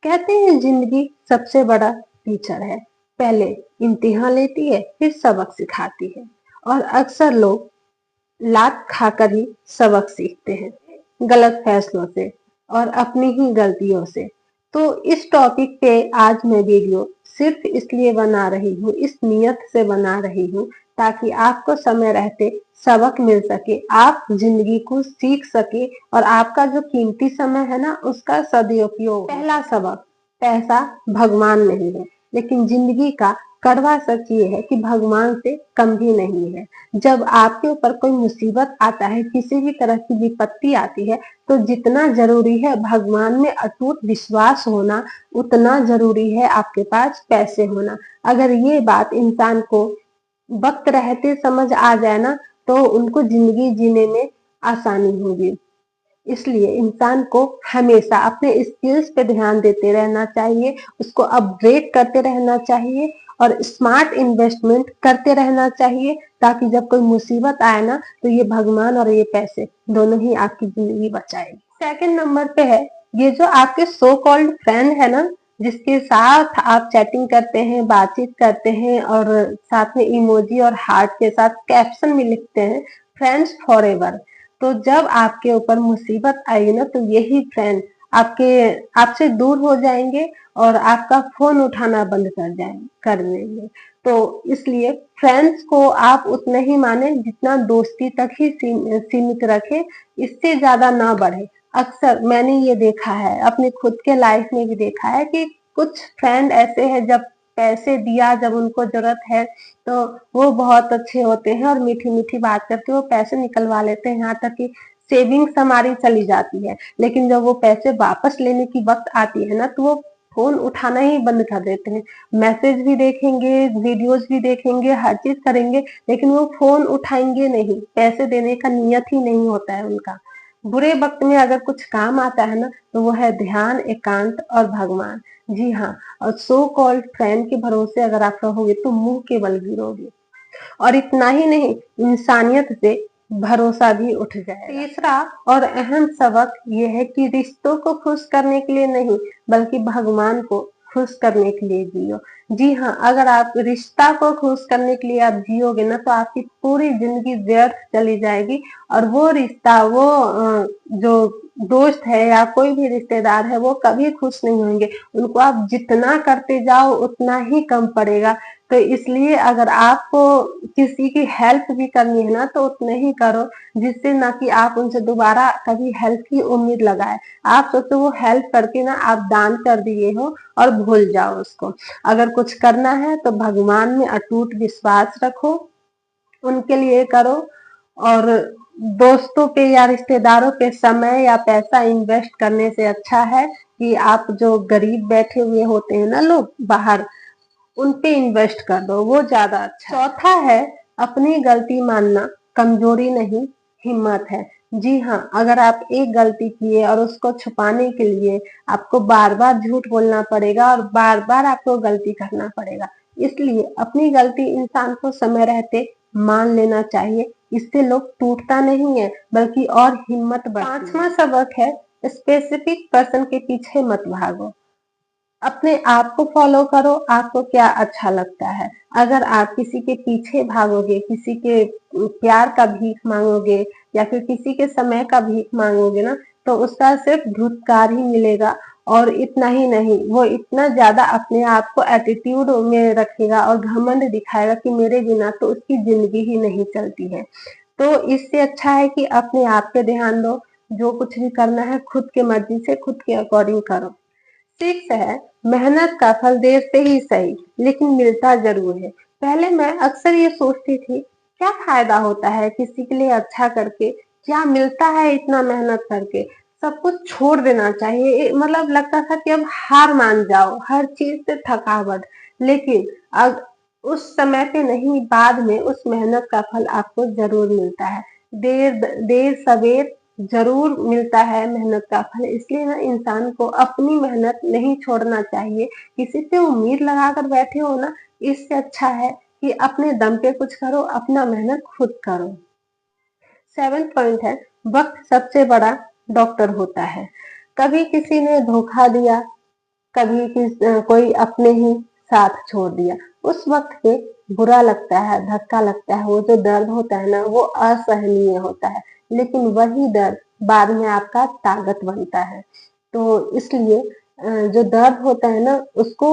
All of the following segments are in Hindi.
कहते हैं जिंदगी सबसे बड़ा टीचर है। पहले इम्तिहान लेती है, फिर सबक सिखाती है। और अक्सर लोग लात खाकर ही सबक सीखते हैं, गलत फैसलों से और अपनी ही गलतियों से। तो इस टॉपिक पे आज मैं वीडियो सिर्फ इसलिए बना रही हूँ, इस नियत से बना रही हूँ ताकि आपको समय रहते सबक मिल सके, आप जिंदगी को सीख सके और आपका जो कीमती समय है ना उसका सदुपयोग। पहला सबक, पैसा भगवान नहीं है, लेकिन जिंदगी का कड़वा सच ये है कि भगवान से कम भी नहीं है। जब आपके ऊपर कोई मुसीबत आता है, किसी भी तरह की विपत्ति आती है, तो जितना जरूरी है भगवान में अटूट विश्वास होना, उतना जरूरी है आपके पास पैसे होना। अगर ये बात इंसान को वक्त रहते समझ आ जाए ना, तो उनको जिंदगी जीने में आसानी होगी। इसलिए इंसान को हमेशा अपने स्किल्स पे ध्यान देते रहना चाहिए, उसको अपग्रेड करते रहना चाहिए और स्मार्ट इन्वेस्टमेंट करते रहना चाहिए, ताकि जब कोई मुसीबत आए ना तो ये भगवान और ये पैसे दोनों ही आपकी जिंदगी बचाएगी। सेकंड नंबर पे है, ये जो आपके सो कॉल्ड फ्रेंड है ना, जिसके साथ आप चैटिंग करते हैं, बातचीत करते हैं और साथ में इमोजी और हार्ट के साथ कैप्शन भी लिखते हैं, फ्रेंड्स फॉरएवर। तो जब आपके ऊपर मुसीबत आएगी ना, तो यही फ्रेंड आपसे दूर हो जाएंगे और आपका फोन उठाना बंद कर देंगे। तो इसलिए फ्रेंड्स को आप उतना ही माने जितना दोस्ती तक ही सीमित रखें, इससे ज्यादा ना बढ़े। अक्सर मैंने ये देखा है, अपने खुद के लाइफ में भी देखा है कि कुछ फ्रेंड ऐसे हैं, जब पैसे दिया, जब उनको जरूरत है तो वो बहुत अच्छे होते हैं और मीठी मीठी बात करके वो पैसे निकलवा लेते हैं, यहाँ तक कि सेविंग्स हमारी चली जाती है। लेकिन जब वो पैसे वापस लेने की वक्त आती है ना, तो वो फोन उठाना ही बंद कर देते हैं। मैसेज भी देखेंगे, वीडियोस भी देखेंगे, हर चीज करेंगे, लेकिन वो फोन उठाएंगे नहीं। पैसे देने का नियत ही नहीं होता है उनका। बुरे वक्त में अगर कुछ काम आता है ना, तो वो है ध्यान, एकांत और भगवान। जी हाँ, और सो कॉल्ड फ्रेंड के भरोसे अगर आप रहोगे तो मुंह के बल गिरोगे। और इतना ही नहीं, इंसानियत से भरोसा भी उठ जाएगा। तीसरा और अहम सबक ये है कि रिश्तों को खुश करने के लिए नहीं, बल्कि भगवान को खुश करने के लिए जियो। जी हाँ, अगर आप रिश्ता को खुश करने के लिए आप जियोगे ना, तो आपकी पूरी जिंदगी व्यर्थ चली जाएगी। और वो रिश्ता, वो जो दोस्त है या कोई भी रिश्तेदार है, वो कभी खुश नहीं होंगे। उनको आप जितना करते जाओ उतना ही कम पड़ेगा। तो इसलिए अगर आपको किसी की हेल्प भी करनी है ना, तो उतने ही करो, जिससे ना कि आप उनसे दोबारा कभी हेल्प की उम्मीद लगाए। आप सोचो वो हेल्प करके ना आप दान कर दिए हो और भूल जाओ उसको। अगर कुछ करना है तो भगवान में अटूट विश्वास रखो, उनके लिए करो। और दोस्तों पे या रिश्तेदारों पे समय या पैसा इन्वेस्ट करने से अच्छा है कि आप जो गरीब बैठे हुए होते हैं ना लोग बाहर, उन पे इन्वेस्ट कर दो, वो ज्यादा अच्छा। चौथा है, अपनी गलती मानना कमजोरी नहीं, हिम्मत है। जी हाँ, अगर आप एक गलती किए और उसको छुपाने के लिए आपको बार बार झूठ बोलना पड़ेगा और बार बार आपको गलती करना पड़ेगा, इसलिए अपनी गलती इंसान को समय रहते मान लेना चाहिए। इससे लोग टूटता नहीं है, बल्कि और हिम्मत बढ़ती है। पांचवा सबक है, स्पेसिफिक पर्सन के पीछे मत भागो, अपने आप को फॉलो करो। आपको क्या अच्छा लगता है? अगर आप किसी के पीछे भागोगे, किसी के प्यार का भीख मांगोगे या फिर किसी के समय का भीख मांगोगे ना, तो उसका सिर्फ धुतकार ही मिलेगा। और इतना ही नहीं, वो इतना ज्यादा अपने आप को एटीट्यूड में रखेगा और घमंड दिखाएगा कि मेरे बिना तो उसकी जिंदगी ही नहीं चलती है। तो इससे अच्छा है कि अपने आप पे ध्यान दो, जो कुछ भी करना है खुद के मर्जी से, खुद के अकॉर्डिंग करो। सिक्स है, मेहनत का फल देर से ही सही, लेकिन मिलता जरूर है। पहले मैं अक्सर ये सोचती थी, क्या फायदा होता है किसी के लिए अच्छा करके, क्या मिलता है इतना मेहनत करके, सब कुछ छोड़ देना चाहिए। मतलब लगता था कि अब हार मान जाओ, हर चीज से थकावट। लेकिन अब उस समय पे नहीं, बाद में उस मेहनत का फल आपको जरूर मिलता है। देर देर सवेर जरूर मिलता है मेहनत का फल। इसलिए ना इंसान को अपनी मेहनत नहीं छोड़ना चाहिए। किसी से उम्मीद लगाकर बैठे हो ना, इससे अच्छा है कि अपने दम पे कुछ करो, अपना मेहनत खुद करो। सेवेंथ पॉइंट है, वक्त सबसे बड़ा डॉक्टर होता है। कभी किसी ने धोखा दिया कोई अपने ही साथ छोड़ दिया, उस वक्त पे बुरा लगता है, धक्का लगता है, वो जो दर्द होता है ना वो असहनीय होता है, लेकिन वही दर्द बाद में आपका ताकत बनता है। तो इसलिए जो दर्द होता है ना उसको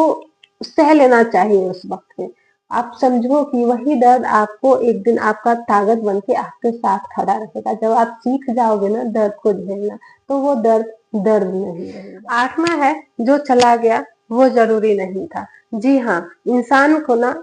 सह लेना चाहिए उस वक्त पे। आप समझो कि वही दर्द आपको एक दिन आपका ताकत बन के आपके साथ खड़ा रहेगा। जब आप सीख जाओगे ना दर्द को झेलना तो वो दर्द दर्द नहीं रहेगा। आठवां है जो चला गया वो जरूरी नहीं था। जी हाँ, इंसान को ना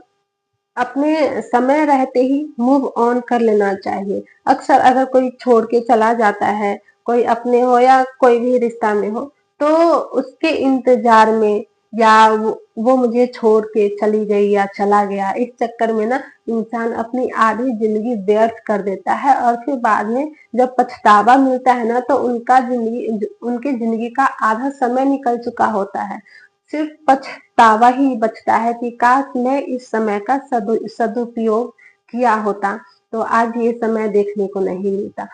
अपने समय रहते ही मूव ऑन कर लेना चाहिए। अक्सर अगर कोई छोड़ के चला जाता है, कोई अपने हो या कोई भी रिश्ता में हो, तो उसके इंतजार में या वो मुझे छोड़ के चली गई या चला गया, इस चक्कर में ना इंसान अपनी आधी जिंदगी व्यर्थ कर देता है और फिर बाद में जब पछतावा मिलता है ना तो उनकी जिंदगी का आधा समय निकल चुका होता है। सिर्फ पछतावा ही बचता है कि काश मैं इस समय का सदुपयोग किया होता तो आज ये समय देखने को नहीं मिलता।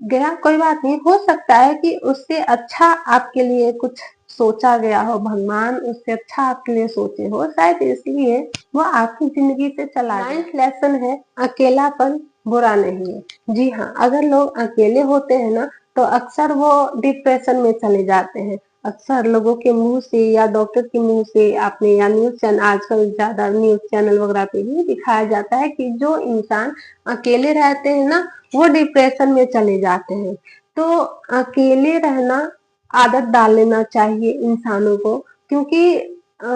गया कोई बात नहीं, हो सकता है कि उससे अच्छा आपके लिए कुछ सोचा गया हो, भगवान उससे अच्छा आपके लिए सोचे हो, शायद इसलिए वो आपकी जिंदगी से चला गया। नाइन्थ लेसन है अकेलापन बुरा नहीं है। जी हाँ, अगर लोग अकेले होते हैं ना तो अक्सर वो डिप्रेशन में चले जाते हैं। अक्सर लोगों के मुंह से या डॉक्टर के मुंह से आपने या न्यूज चैनल, आजकल ज्यादा न्यूज चैनल वगैरह पे भी दिखाया जाता है कि जो इंसान अकेले रहते हैं ना वो डिप्रेशन में चले जाते हैं। तो अकेले रहना आदत डाल लेना चाहिए इंसानों को, क्योंकि अ,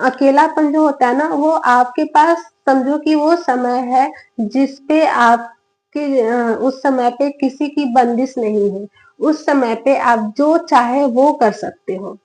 अकेलापन जो होता है ना वो आपके पास समझो कि वो समय है जिसपे आपके उस समय पे किसी की बंदिश नहीं है। उस समय पे आप जो चाहे वो कर सकते हो,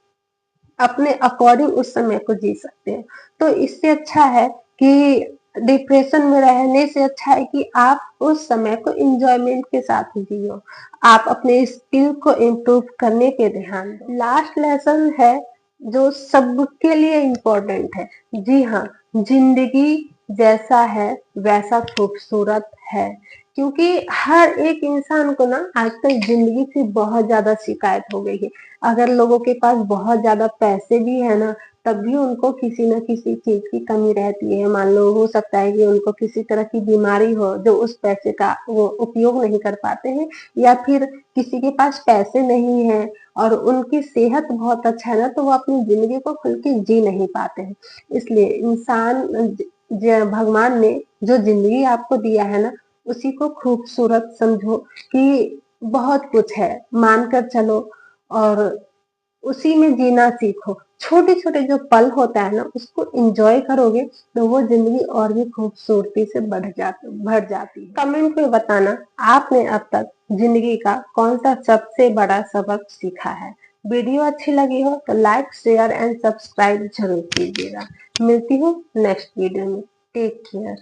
अपने अकॉर्डिंग उस समय को जी सकते हैं। तो इससे अच्छा है कि डिप्रेशन में रहने से अच्छा है कि आप उस समय को इंजॉयमेंट के साथ जियो। आप अपने स्किल को इम्प्रूव करने पे ध्यान दो। लास्ट लेसन है जो सबके लिए इम्पोर्टेंट है। जी हाँ, जिंदगी जैसा है वैसा खूबसूरत है, क्योंकि हर एक इंसान को ना आजकल जिंदगी से बहुत ज्यादा शिकायत हो गई है। अगर लोगों के पास बहुत ज्यादा पैसे भी है ना तब भी उनको किसी न किसी चीज की कमी रहती है। मान लो हो सकता है कि उनको किसी तरह की बीमारी हो जो उस पैसे का वो उपयोग नहीं कर पाते हैं, या फिर किसी के पास पैसे नहीं है और उनकी सेहत बहुत अच्छा है ना तो वो अपनी जिंदगी को खुल के जी नहीं पाते हैं। इसलिए भगवान ने जो जिंदगी आपको दिया है ना उसी को खूबसूरत समझो कि बहुत कुछ है, मानकर चलो और उसी में जीना सीखो। छोटे छोटे जो पल होता है ना उसको एंजॉय करोगे तो वो जिंदगी और भी खूबसूरती से बढ़ जाती है। कमेंट में बताना आपने अब तक जिंदगी का कौन सा सबसे बड़ा सबक सीखा है। वीडियो अच्छी लगी हो तो लाइक शेयर एंड सब्सक्राइब जरूर कीजिएगा। मिलती हूँ नेक्स्ट वीडियो में। Take care.